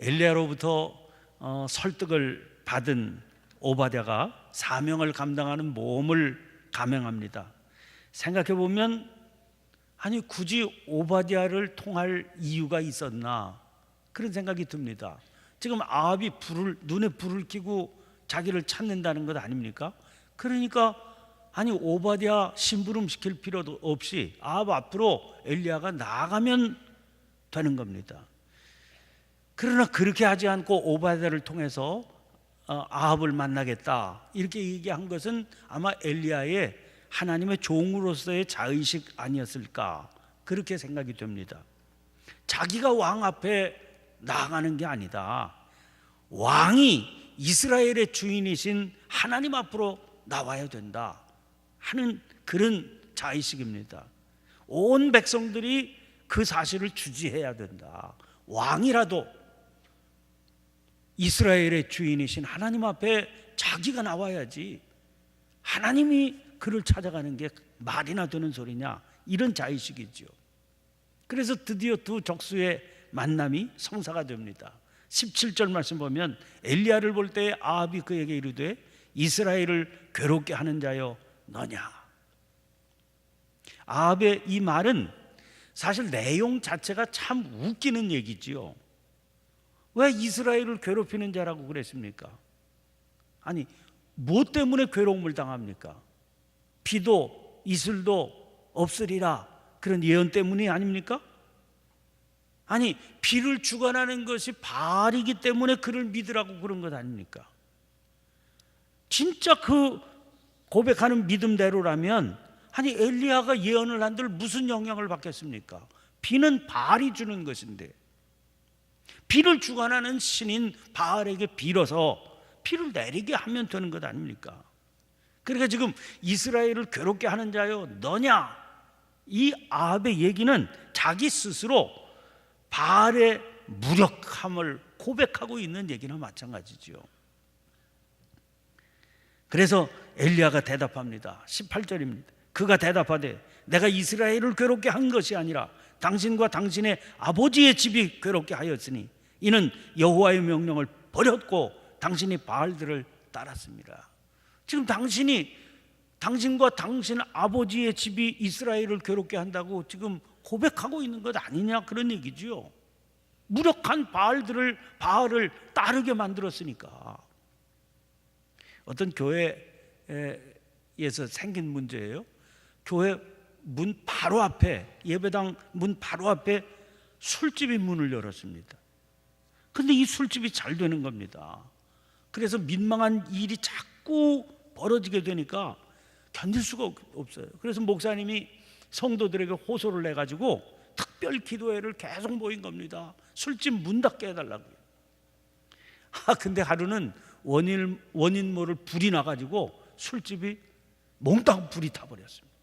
엘리야로부터 설득을 받은 오바댜가 사명을 감당하는 모험을 감행합니다. 생각해보면 아니 굳이 오바댜를 통할 이유가 있었나 그런 생각이 듭니다. 지금 아합이 눈에 불을 켜고 자기를 찾는다는 것 아닙니까? 그러니까 아니 오바댜 심부름 시킬 필요도 없이 아합 앞으로 엘리야가 나아가면 되는 겁니다. 그러나 그렇게 하지 않고 오바댜를 통해서 아합을 만나겠다 이렇게 얘기한 것은 아마 엘리야의 하나님의 종으로서의 자의식 아니었을까 그렇게 생각이 됩니다. 자기가 왕 앞에 나아가는 게 아니다. 왕이 이스라엘의 주인이신 하나님 앞으로 나와야 된다 하는 그런 자의식입니다. 온 백성들이 그 사실을 주지해야 된다. 왕이라도 이스라엘의 주인이신 하나님 앞에 자기가 나와야지 하나님이 그를 찾아가는 게 말이나 되는 소리냐 이런 자의식이죠. 그래서 드디어 두 적수의 만남이 성사가 됩니다. 17절 말씀 보면 엘리야를 볼 때 아합이 그에게 이르되 이스라엘을 괴롭게 하는 자여 너냐. 아합의 이 말은 사실 내용 자체가 참 웃기는 얘기지요. 왜 이스라엘을 괴롭히는 자라고 그랬습니까? 아니 뭐 때문에 괴로움을 당합니까? 비도 이슬도 없으리라 그런 예언 때문이 아닙니까? 아니 비를 주관하는 것이 바알이기 때문에 그를 믿으라고 그런 것 아닙니까? 진짜 그 고백하는 믿음대로라면 아니 엘리야가 예언을 한들 무슨 영향을 받겠습니까? 비는 바알이 주는 것인데 비를 주관하는 신인 바알에게 빌어서 비를 내리게 하면 되는 것 아닙니까? 그러니까 지금 이스라엘을 괴롭게 하는 자여 너냐 이 아합의 얘기는 자기 스스로 바알의 무력함을 고백하고 있는 얘기나 마찬가지죠. 그래서 엘리야가 대답합니다. 18절입니다. 그가 대답하되 내가 이스라엘을 괴롭게 한 것이 아니라 당신과 당신의 아버지의 집이 괴롭게 하였으니 이는 여호와의 명령을 버렸고 당신이 바알들을 따랐습니다. 지금 당신과 당신 아버지의 집이 이스라엘을 괴롭게 한다고 지금 고백하고 있는 것 아니냐 그런 얘기죠. 무력한 바알을 따르게 만들었으니까. 어떤 교회에서 생긴 문제예요. 교회 문 바로 앞에 예배당 문 바로 앞에 술집이 문을 열었습니다. 근데 이 술집이 잘 되는 겁니다. 그래서 민망한 일이 자꾸 벌어지게 되니까 견딜 수가 없어요. 그래서 목사님이 성도들에게 호소를 내가지고 특별 기도회를 계속 모인 겁니다. 술집 문 닫게 해달라고요. 근데 하루는 원인 모를 불이 나가지고 술집이 몽땅 불이 타버렸습니다.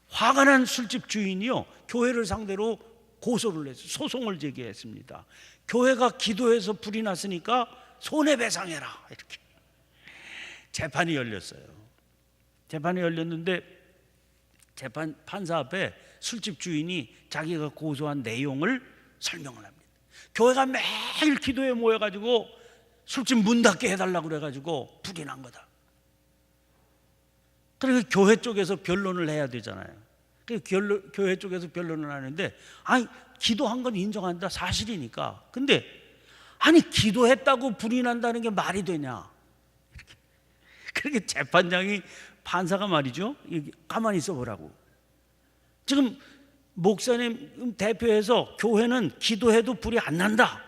화가 난 술집 주인이요 교회를 상대로 고소를 해서 소송을 제기했습니다. 교회가 기도해서 불이 났으니까 손해배상해라 이렇게. 재판이 열렸어요. 재판이 열렸는데 판사 앞에 술집 주인이 자기가 고소한 내용을 설명을 합니다. 교회가 매일 기도에 모여가지고 술집 문 닫게 해달라고 그래가지고 불이 난 거다. 그러니까 교회 쪽에서 변론을 해야 되잖아요. 교회 쪽에서 변론을 하는데 아니 기도한 건 인정한다 사실이니까. 근데 아니 기도했다고 불이 난다는 게 말이 되냐. 그렇게 재판장이 판사가 말이죠 가만히 있어 보라고. 지금 목사님 대표해서 교회는 기도해도 불이 안 난다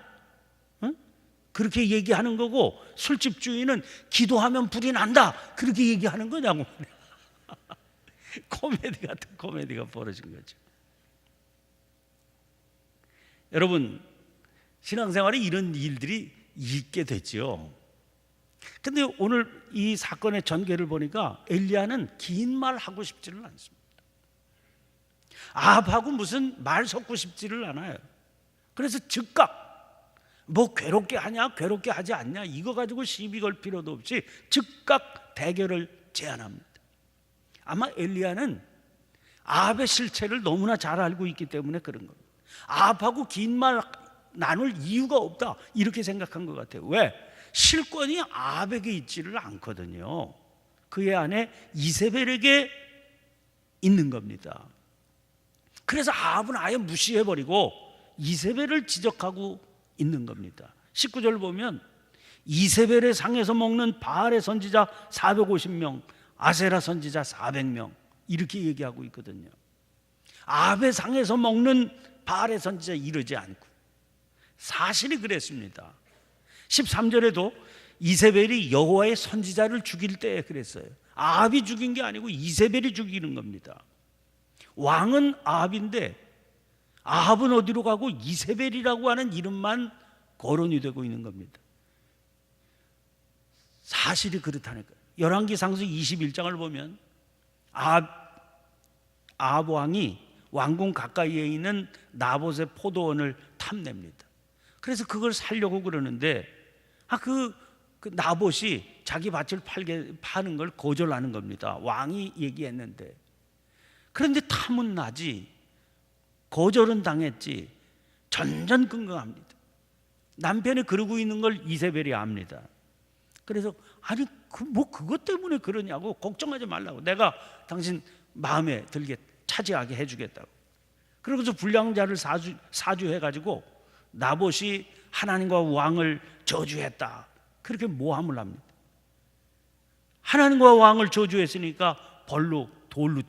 그렇게 얘기하는 거고 술집 주인은 기도하면 불이 난다 그렇게 얘기하는 거냐고. 코미디 같은 코미디가 벌어진 거죠. 여러분 신앙생활에 이런 일들이 있게 됐죠. 근데 오늘 이 사건의 전개를 보니까 엘리야는 긴 말 하고 싶지는 않습니다. 아합하고 무슨 말 섞고 싶지를 않아요. 그래서 즉각 뭐 괴롭게 하냐 괴롭게 하지 않냐 이거 가지고 시비 걸 필요도 없이 즉각 대결을 제안합니다. 아마 엘리야는 아합의 실체를 너무나 잘 알고 있기 때문에 그런 겁니다. 아합하고 긴 말 나눌 이유가 없다, 이렇게 생각한 것 같아요. 왜? 실권이 아합에게 있지를 않거든요. 그의 아내 이세벨에게 있는 겁니다. 그래서 아합은 아예 무시해버리고 이세벨을 지적하고 있는 겁니다. 19절 보면 이세벨의 상에서 먹는 바알의 선지자 450명, 아세라 선지자 400명, 이렇게 얘기하고 있거든요. 아합의 상에서 먹는 바알의 선지자 이르지 않고 사실이 그랬습니다. 13절에도 이세벨이 여호와의 선지자를 죽일 때 그랬어요. 아합이 죽인 게 아니고 이세벨이 죽이는 겁니다. 왕은 아합인데 아합은 어디로 가고 이세벨이라고 하는 이름만 거론이 되고 있는 겁니다. 사실이 그렇다니까요. 열왕기상서 21장을 보면 아합 왕이 왕궁 가까이에 있는 나봇의 포도원을 탐냅니다. 그래서 그걸 살려고 그러는데 그 나봇이 자기 밭을 파는 걸 거절하는 겁니다. 왕이 얘기했는데. 그런데 탐은 나지, 거절은 당했지, 전전긍긍합니다. 남편이 그러고 있는 걸 이세벨이 압니다. 그래서 아니 그것 때문에 그러냐고, 걱정하지 말라고, 내가 당신 마음에 들게 차지하게 해주겠다고. 그러고서 불량자를 사주해가지고 나봇이 하나님과 왕을 저주했다, 그렇게 모함을 합니다. 하나님과 왕을 저주했으니까 돌로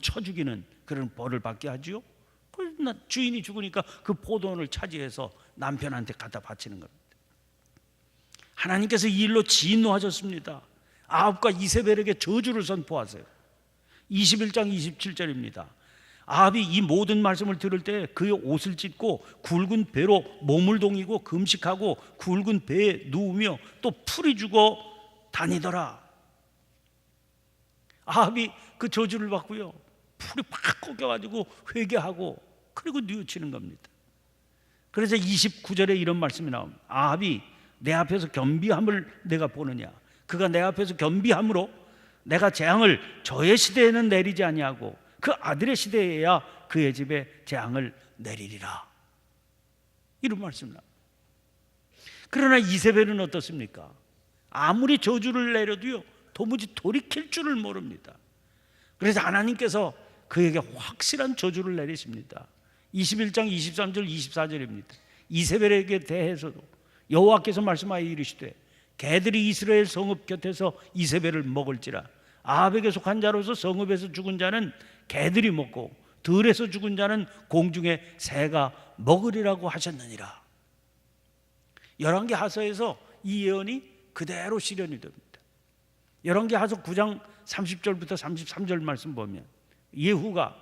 쳐 죽이는 그런 벌을 받게 하지요. 그래서 주인이 죽으니까 그 포도원을 차지해서 남편한테 갖다 바치는 겁니다. 하나님께서 이 일로 진노하셨습니다. 아합과 이세벨에게 저주를 선포하세요. 21장 27절입니다. 아합이 이 모든 말씀을 들을 때 그의 옷을 찢고 굵은 배로 몸을 동이고 금식하고 굵은 배에 누우며 또 풀이 죽어 다니더라. 아합이 그 저주를 받고요, 풀이 팍 꺾여가지고 회개하고 그리고 뉘우치는 겁니다. 그래서 29절에 이런 말씀이 나옵니다. 아합이 내 앞에서 겸비함을 내가 보느냐, 그가 내 앞에서 겸비함으로 내가 재앙을 저의 시대에는 내리지 아니하고 그 아들의 시대에야 그의 집에 재앙을 내리리라, 이런 말씀입니다. 그러나 이세벨은 어떻습니까? 아무리 저주를 내려도요 도무지 돌이킬 줄을 모릅니다. 그래서 하나님께서 그에게 확실한 저주를 내리십니다. 21장 23절 24절입니다. 이세벨에게 대해서도 여호와께서 말씀하여 이르시되 개들이 이스라엘 성읍 곁에서 이세벨을 먹을지라. 아합에게 속한 자로서 성읍에서 죽은 자는 개들이 먹고 들에서 죽은 자는 공중의 새가 먹으리라고 하셨느니라. 열왕기하서에서 이 예언이 그대로 실현이 됩니다. 열왕기하서 9장 30절부터 33절 말씀 보면 예후가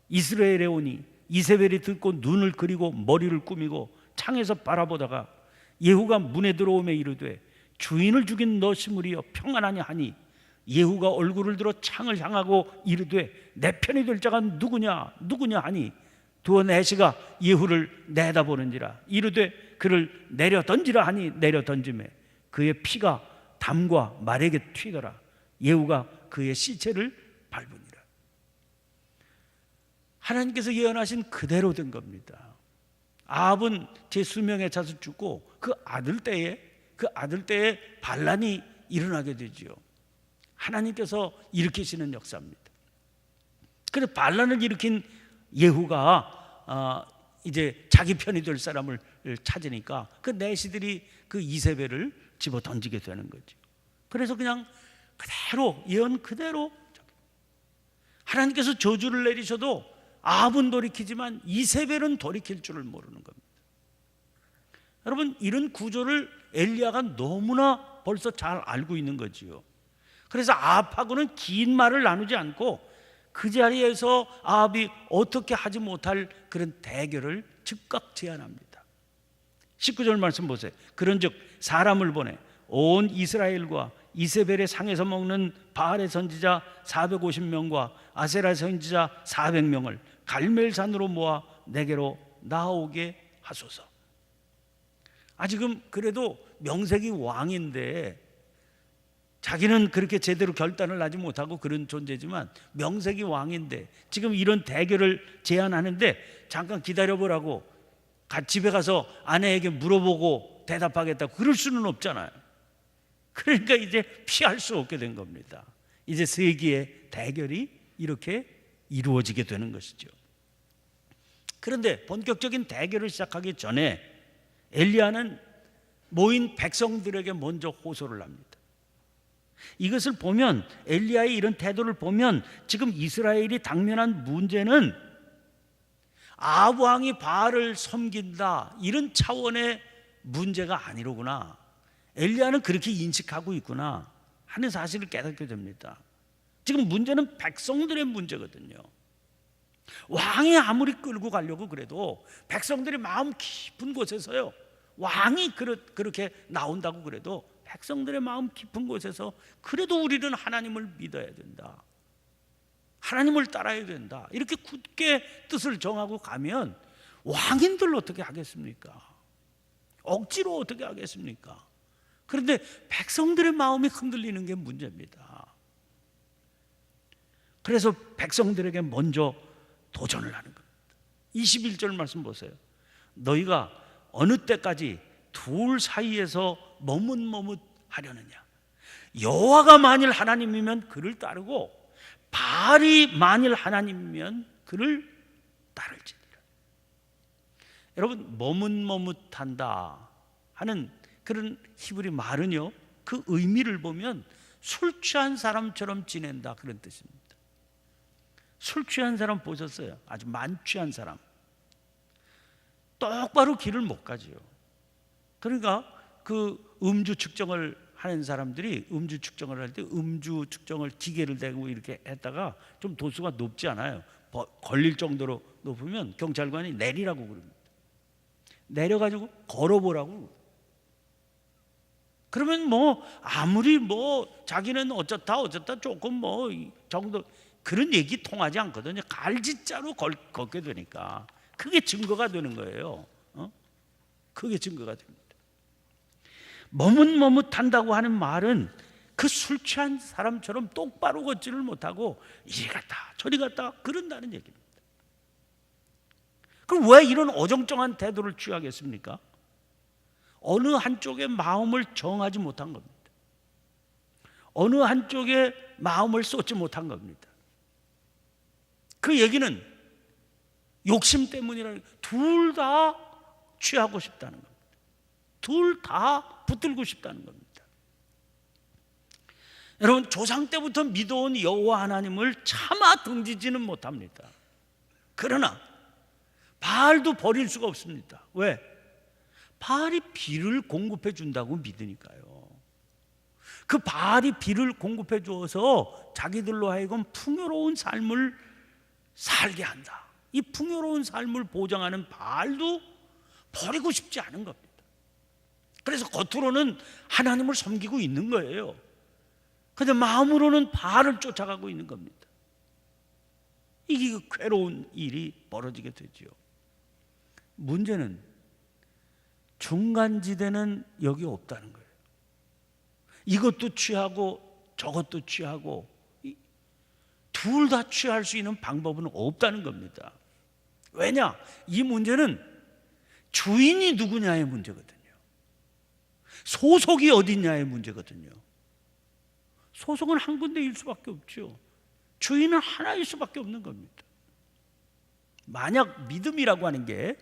이스라엘에 오니 이세벨이 듣고 눈을 그리고 머리를 꾸미고 창에서 바라보다가 예후가 문에 들어오매 이르되 주인을 죽인 너 시므리여 평안하냐 하니 예후가 얼굴을 들어 창을 향하고 이르되 내 편이 될 자가 누구냐 하니 두어 내시가 예후를 내다보는지라. 이르되 그를 내려 던지라 하니 내려 던지매 그의 피가 담과 말에게 튀더라. 예후가 그의 시체를 밟으니라. 하나님께서 예언하신 그대로 된 겁니다. 아합은 제 수명에 차서 죽고 그 아들 때에 반란이 일어나게 되지요. 하나님께서 일으키시는 역사입니다. 그래서 반란을 일으킨 예후가 이제 자기 편이 될 사람을 찾으니까 그 내시들이 그 이세벨을 집어 던지게 되는 거죠. 그래서 그냥 그대로 예언 그대로 하나님께서 저주를 내리셔도 아합은 돌이키지만 이세벨은 돌이킬 줄을 모르는 겁니다. 여러분, 이런 구조를 엘리야가 너무나 벌써 잘 알고 있는 거지요. 그래서 아합하고는 긴 말을 나누지 않고 그 자리에서 아합이 어떻게 하지 못할 그런 대결을 즉각 제안합니다. 19절 말씀 보세요. 그런즉 사람을 보내 온 이스라엘과 이세벨의 상에서 먹는 바알의 선지자 450명과 아세라 선지자 400명을 갈멜산으로 모아 내게로 나오게 하소서. 지금 그래도 명색이 왕인데 자기는 그렇게 제대로 결단을 하지 못하고 그런 존재지만 명색이 왕인데 지금 이런 대결을 제안하는데 잠깐 기다려보라고 집에 가서 아내에게 물어보고 대답하겠다고 그럴 수는 없잖아요. 그러니까 이제 피할 수 없게 된 겁니다. 이제 세기의 대결이 이렇게 이루어지게 되는 것이죠. 그런데 본격적인 대결을 시작하기 전에 엘리야는 모인 백성들에게 먼저 호소를 합니다. 이것을 보면, 엘리야의 이런 태도를 보면 지금 이스라엘이 당면한 문제는 아합 왕이 바알을 섬긴다 이런 차원의 문제가 아니로구나, 엘리야는 그렇게 인식하고 있구나 하는 사실을 깨닫게 됩니다. 지금 문제는 백성들의 문제거든요. 왕이 아무리 끌고 가려고 그래도 백성들이 마음 깊은 곳에서요, 왕이 그렇게 나온다고 그래도 백성들의 마음 깊은 곳에서 그래도 우리는 하나님을 믿어야 된다, 하나님을 따라야 된다, 이렇게 굳게 뜻을 정하고 가면 왕인들 어떻게 하겠습니까? 억지로 어떻게 하겠습니까? 그런데 백성들의 마음이 흔들리는 게 문제입니다. 그래서 백성들에게 먼저 도전을 하는 겁니다. 21절 말씀 보세요. 너희가 어느 때까지 둘 사이에서 머뭇머뭇하려느냐? 여호와가 만일 하나님이면 그를 따르고 바알이 만일 하나님이면 그를 따를지니라. 여러분, 머뭇머뭇한다 하는 그런 히브리 말은요, 그 의미를 보면 술 취한 사람처럼 지낸다 그런 뜻입니다. 술 취한 사람 보셨어요? 아주 만취한 사람, 똑바로 길을 못 가지요. 그러니까 그 음주 측정을 하는 사람들이 음주 측정을 할 때 음주 측정을 기계를 대고 이렇게 했다가 좀 도수가 높지 않아요, 걸릴 정도로 높으면 경찰관이 내리라고 그럽니다. 내려가지고 걸어보라고. 그러면 뭐 아무리 뭐 자기는 어쩌다 조금 뭐 정도 그런 얘기 통하지 않거든요. 갈짓자로 걷게 되니까 그게 증거가 되는 거예요. 그게 증거가 됩니다. 머뭇머뭇한다고 하는 말은 그 술 취한 사람처럼 똑바로 걷지를 못하고 이리 갔다 저리 갔다 그런다는 얘기입니다. 그럼 왜 이런 어정쩡한 태도를 취하겠습니까? 어느 한쪽의 마음을 정하지 못한 겁니다. 어느 한쪽에 마음을 쏟지 못한 겁니다. 그 얘기는 욕심 때문이라는, 둘 다 취하고 싶다는 겁니다. 둘 다 붙들고 싶다는 겁니다. 여러분, 조상 때부터 믿어온 여호와 하나님을 차마 등지지는 못합니다. 그러나 바알도 버릴 수가 없습니다. 왜? 바알이 비를 공급해 준다고 믿으니까요. 그 바알이 비를 공급해 주어서 자기들로 하여금 풍요로운 삶을 살게 한다, 이 풍요로운 삶을 보장하는 바알도 버리고 싶지 않은 겁니다. 그래서 겉으로는 하나님을 섬기고 있는 거예요. 그런데 마음으로는 바알을 쫓아가고 있는 겁니다. 이게 괴로운 일이 벌어지게 되죠. 문제는 중간지대는 여기 없다는 거예요. 이것도 취하고 저것도 취하고 둘 다 취할 수 있는 방법은 없다는 겁니다. 왜냐? 이 문제는 주인이 누구냐의 문제거든요. 소속이 어디냐의 문제거든요. 소속은 한 군데일 수밖에 없죠. 주인은 하나일 수밖에 없는 겁니다. 만약 믿음이라고 하는 게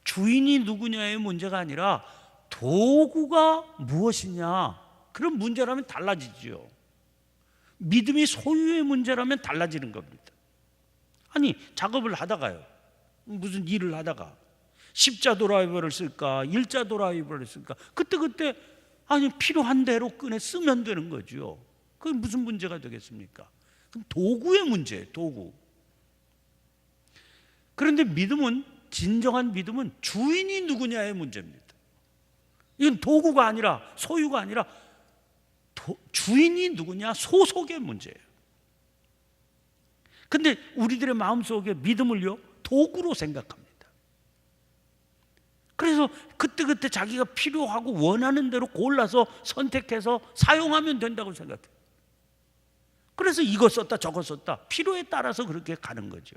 주인이 누구냐의 문제가 아니라 도구가 무엇이냐, 그런 문제라면 달라지죠. 믿음이 소유의 문제라면 달라지는 겁니다. 아니, 작업을 하다가요, 무슨 일을 하다가 십자 드라이버를 쓸까 일자 드라이버를 쓸까, 그때 아니 필요한 대로 꺼내 쓰면 되는 거죠. 그게 무슨 문제가 되겠습니까? 그럼 도구의 문제예요, 도구. 그런데 믿음은, 진정한 믿음은 주인이 누구냐의 문제입니다. 이건 도구가 아니라, 소유가 아니라 주인이 누구냐, 소속의 문제예요. 근데 우리들의 마음속에 믿음을요, 도구로 생각합니다. 그래서 그때 자기가 필요하고 원하는 대로 골라서 선택해서 사용하면 된다고 생각해요. 그래서 이거 썼다 저거 썼다 필요에 따라서 그렇게 가는 거죠.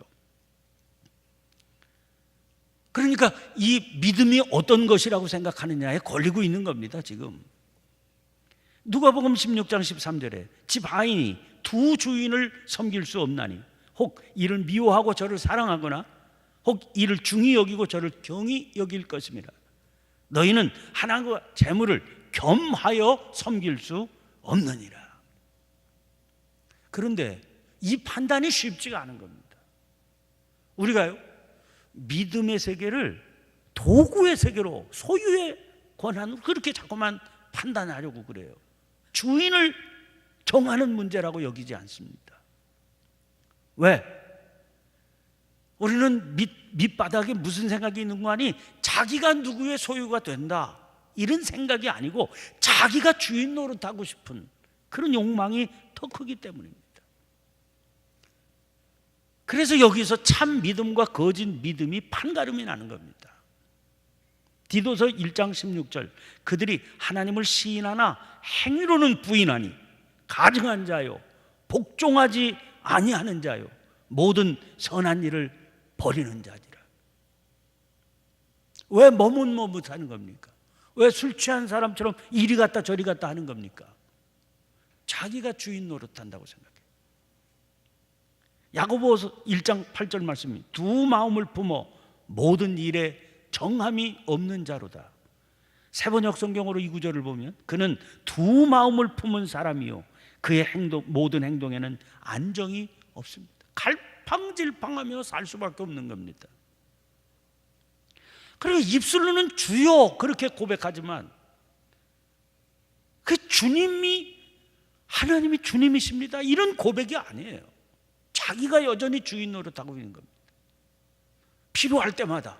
그러니까 이 믿음이 어떤 것이라고 생각하느냐에 걸리고 있는 겁니다. 지금 누가복음 16장 13절에 집 하인이 두 주인을 섬길 수 없나니 혹 이를 미워하고 저를 사랑하거나 혹 이를 중히 여기고 저를 경히 여길 것입니다. 너희는 하나님과 재물을 겸하여 섬길 수 없느니라. 그런데 이 판단이 쉽지가 않은 겁니다. 우리가요, 믿음의 세계를 도구의 세계로, 소유의 권한으로 그렇게 자꾸만 판단하려고 그래요. 주인을 정하는 문제라고 여기지 않습니다. 왜? 우리는 밑바닥에 무슨 생각이 있는 거 아니? 자기가 누구의 소유가 된다, 이런 생각이 아니고 자기가 주인 노릇하고 싶은 그런 욕망이 더 크기 때문입니다. 그래서 여기서 참 믿음과 거짓 믿음이 판가름이 나는 겁니다. 디도서 1장 16절, 그들이 하나님을 시인하나 행위로는 부인하니 가증한 자요 복종하지 아니하는 자요 모든 선한 일을 버리는 자니라. 왜 머뭇머뭇하는 겁니까? 왜 술 취한 사람처럼 이리 갔다 저리 갔다 하는 겁니까? 자기가 주인 노릇한다고 생각해요. 야고보서 1장 8절 말씀이 두 마음을 품어 모든 일에 정함이 없는 자로다. 세번역 성경으로 이 구절을 보면 그는 두 마음을 품은 사람이요 그의 모든 행동에는 안정이 없습니다. 갈팡질팡하며 살 수밖에 없는 겁니다. 그리고 입술로는 주여 그렇게 고백하지만 그 주님이, 하나님이 주님이십니다, 이런 고백이 아니에요. 자기가 여전히 주인 노릇하고 있는 겁니다. 필요할 때마다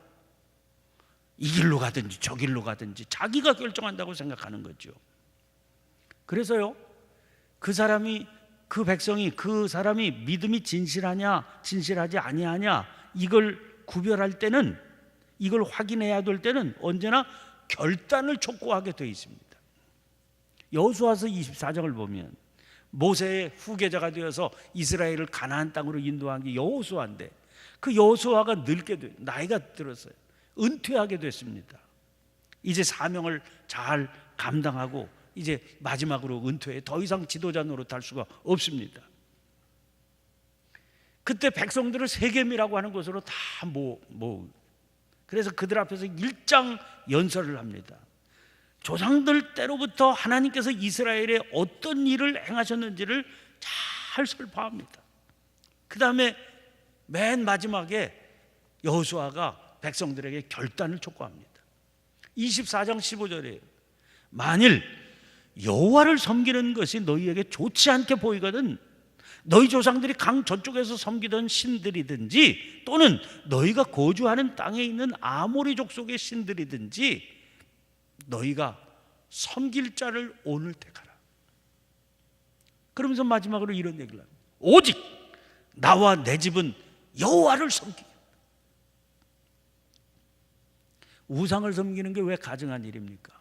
이 길로 가든지 저 길로 가든지 자기가 결정한다고 생각하는 거죠. 그래서요, 그 백성이 그 사람이 믿음이 진실하냐 진실하지 아니하냐 이걸 구별할 때는, 이걸 확인해야 될 때는 언제나 결단을 촉구하게 되어 있습니다. 여호수아서 24장을 보면 모세의 후계자가 되어서 이스라엘을 가나안 땅으로 인도한 게 여호수아인데, 그 여호수아가 나이가 들었어요. 은퇴하게 됐습니다. 이제 사명을 잘 감당하고 이제 마지막으로 은퇴해 더 이상 지도자 노릇할 수가 없습니다. 그때 백성들을 세겜이라고 하는 곳으로 다 그래서 그들 앞에서 일장 연설을 합니다. 조상들 때로부터 하나님께서 이스라엘에 어떤 일을 행하셨는지를 잘 설파합니다. 그 다음에 맨 마지막에 여호수아가 백성들에게 결단을 촉구합니다. 24장 15절에 만일 여호와를 섬기는 것이 너희에게 좋지 않게 보이거든 너희 조상들이 강 저쪽에서 섬기던 신들이든지 또는 너희가 거주하는 땅에 있는 아모리 족속의 신들이든지 너희가 섬길 자를 오늘 택하라. 그러면서 마지막으로 이런 얘기를 합니다. 오직 나와 내 집은 여호와를 섬기겠다. 우상을 섬기는 게 왜 가증한 일입니까?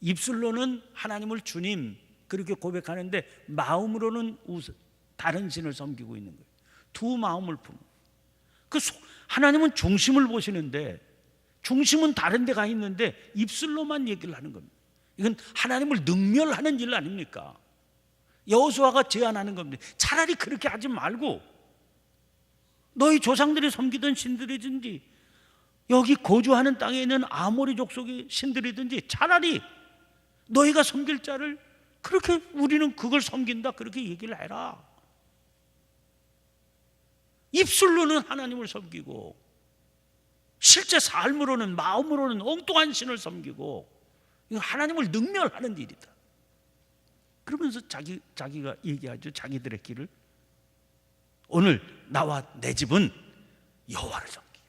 입술로는 하나님을 주님 그렇게 고백하는데 마음으로는 다른 신을 섬기고 있는 거예요. 두 마음을 품어. 하나님은 중심을 보시는데 중심은 다른 데 가 있는데 입술로만 얘기를 하는 겁니다. 이건 하나님을 능멸하는 일 아닙니까? 여호수아가 제안하는 겁니다. 차라리 그렇게 하지 말고 너희 조상들이 섬기던 신들이든지 여기 거주하는 땅에 있는 아모리 족속의 신들이든지 차라리 너희가 섬길 자를 그렇게 우리는 그걸 섬긴다 그렇게 얘기를 해라. 입술로는 하나님을 섬기고 실제 삶으로는 마음으로는 엉뚱한 신을 섬기고 이건 하나님을 능멸하는 일이다. 그러면서 자기가 얘기하죠. 자기들의 길을 오늘 나와 내 집은 여호와를 섬기겠다.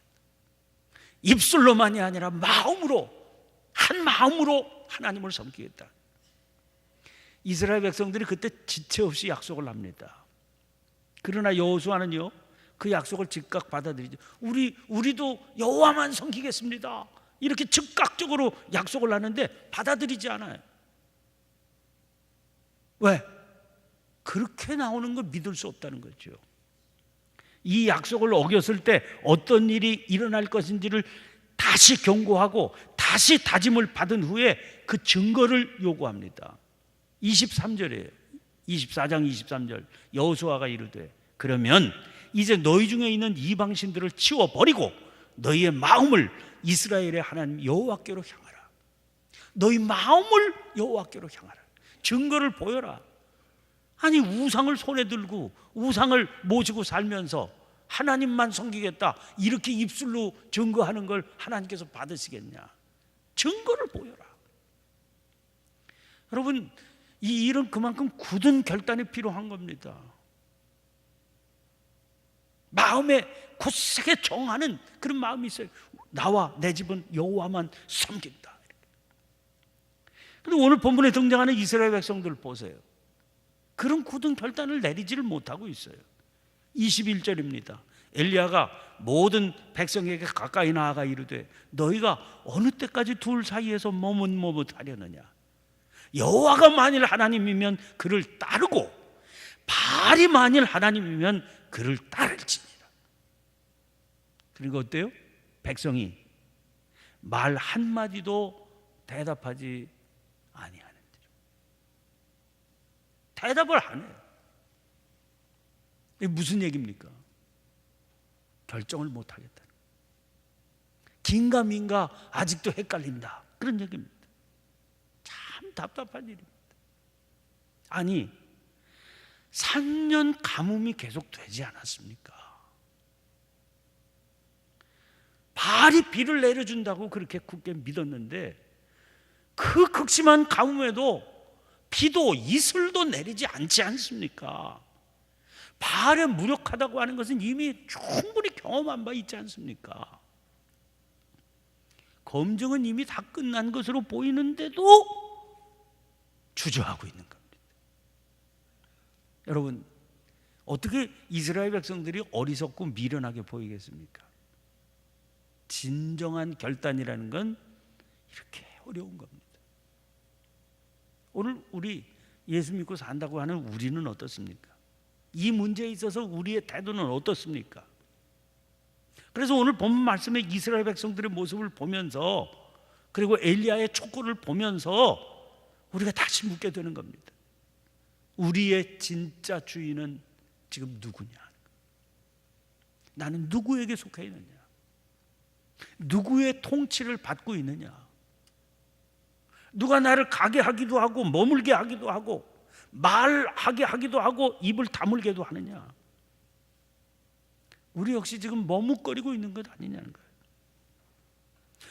입술로만이 아니라 마음으로 한 마음으로 하나님을 섬기겠다. 이스라엘 백성들이 그때 지체 없이 약속을 합니다. 그러나 여호수아는요 그 약속을 즉각 받아들이죠. 우리도 여호와만 섬기겠습니다. 이렇게 즉각적으로 약속을 하는데 받아들이지 않아요. 왜? 그렇게 나오는 걸 믿을 수 없다는 거죠. 이 약속을 어겼을 때 어떤 일이 일어날 것인지를 다시 경고하고 다시 다짐을 받은 후에 그 증거를 요구합니다. 23절이에요. 24장 23절 여호수아가 이르되 그러면 이제 너희 중에 있는 이방신들을 치워버리고 너희의 마음을 이스라엘의 하나님 여호와께로 향하라. 너희 마음을 여호와께로 향하라. 증거를 보여라. 아니 우상을 손에 들고 우상을 모시고 살면서 하나님만 섬기겠다 이렇게 입술로 증거하는 걸 하나님께서 받으시겠냐? 증거를 보여라. 여러분 이 일은 그만큼 굳은 결단이 필요한 겁니다. 마음에 굳세게 정하는 그런 마음이 있어요. 나와 내 집은 여호와만 섬긴다. 그런데 오늘 본문에 등장하는 이스라엘 백성들 보세요. 그런 굳은 결단을 내리지를 못하고 있어요. 21절입니다. 엘리야가 모든 백성에게 가까이 나아가 이르되 너희가 어느 때까지 둘 사이에서 머뭇머뭇하려느냐? 여호와가 만일 하나님이면 그를 따르고 바알이 만일 하나님이면 그를 따를지니라. 그리고 어때요? 백성이 말 한마디도 대답하지 아니하는데 대답을 안 해요. 이게 무슨 얘기입니까? 결정을 못 하겠다. 긴가민가 아직도 헷갈린다. 그런 얘기입니다. 참 답답한 일입니다. 아니 3년 가뭄이 계속 되지 않았습니까? 바알이 비를 내려준다고 그렇게 굳게 믿었는데 그 극심한 가뭄에도 비도 이슬도 내리지 않지 않습니까? 바알에 무력하다고 하는 것은 이미 충분히 경험한 바 있지 않습니까? 검증은 이미 다 끝난 것으로 보이는데도 주저하고 있는 겁니다. 여러분 어떻게 이스라엘 백성들이 어리석고 미련하게 보이겠습니까? 진정한 결단이라는 건 이렇게 어려운 겁니다. 오늘 우리 예수 믿고 산다고 하는 우리는 어떻습니까? 이 문제에 있어서 우리의 태도는 어떻습니까? 그래서 오늘 본문 말씀에 이스라엘 백성들의 모습을 보면서 그리고 엘리야의 촉구를 보면서 우리가 다시 묻게 되는 겁니다. 우리의 진짜 주인은 지금 누구냐? 나는 누구에게 속해 있느냐? 누구의 통치를 받고 있느냐? 누가 나를 가게 하기도 하고 머물게 하기도 하고 말하게 하기도 하고 입을 다물게도 하느냐? 우리 역시 지금 머뭇거리고 있는 것 아니냐는 거예요.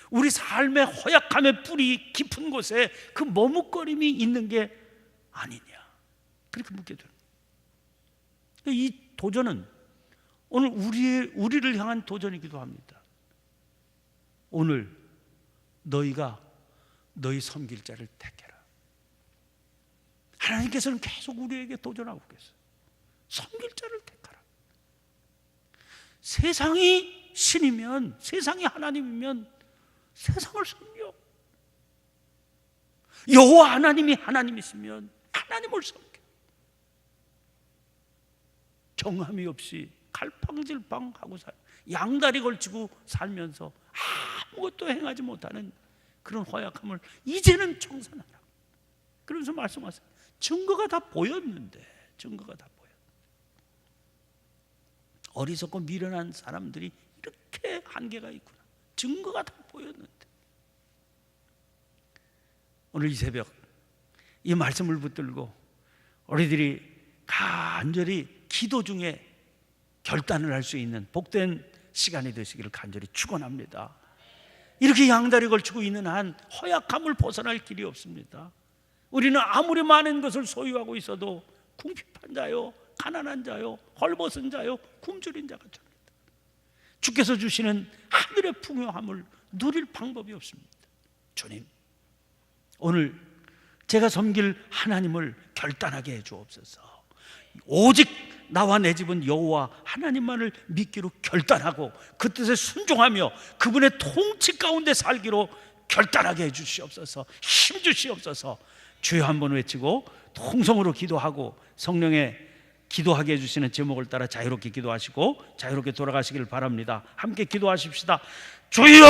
우리 삶의 허약함의 뿌리 깊은 곳에 그 머뭇거림이 있는 게 아니냐? 그렇게 묻게 됩니다. 이 도전은 오늘 우리를 향한 도전이기도 합니다. 오늘 너희가 너희 섬길 자를 택해라. 하나님께서는 계속 우리에게 도전하고 계세요. 섬길 자를 택하라. 세상이 신이면, 세상이 하나님이면 세상을 섬겨. 여호와 하나님이 하나님이시면 하나님을 섬겨. 정함이 없이 갈팡질팡하고 양다리 걸치고 살면서 아무것도 행하지 못하는 그런 허약함을 이제는 청산하라. 그러면서 말씀하세요. 증거가 다 보였는데, 증거가 다 보였. 어리석고 미련한 사람들이 이렇게 한계가 있구나. 증거가 다 보였는데. 오늘 이 새벽 이 말씀을 붙들고 우리들이 간절히 기도 중에 결단을 할 수 있는 복된 시간이 되시기를 간절히 축원합니다. 이렇게 양다리 걸치고 있는 한 허약함을 벗어날 길이 없습니다. 우리는 아무리 많은 것을 소유하고 있어도 궁핍한 자요, 가난한 자요, 헐벗은 자요, 굶주린 자가 됩니다. 주께서 주시는 하늘의 풍요함을 누릴 방법이 없습니다. 주님, 오늘 제가 섬길 하나님을 결단하게 해 주옵소서. 오직 나와 내 집은 여호와 하나님만을 믿기로 결단하고 그 뜻에 순종하며 그분의 통치 가운데 살기로 결단하게 해 주시옵소서. 힘 주시옵소서. 주여 한번 외치고 통성으로 기도하고 성령의 기도하게 해주시는 제목을 따라 자유롭게 기도하시고 자유롭게 돌아가시기를 바랍니다. 함께 기도하십시다. 주여!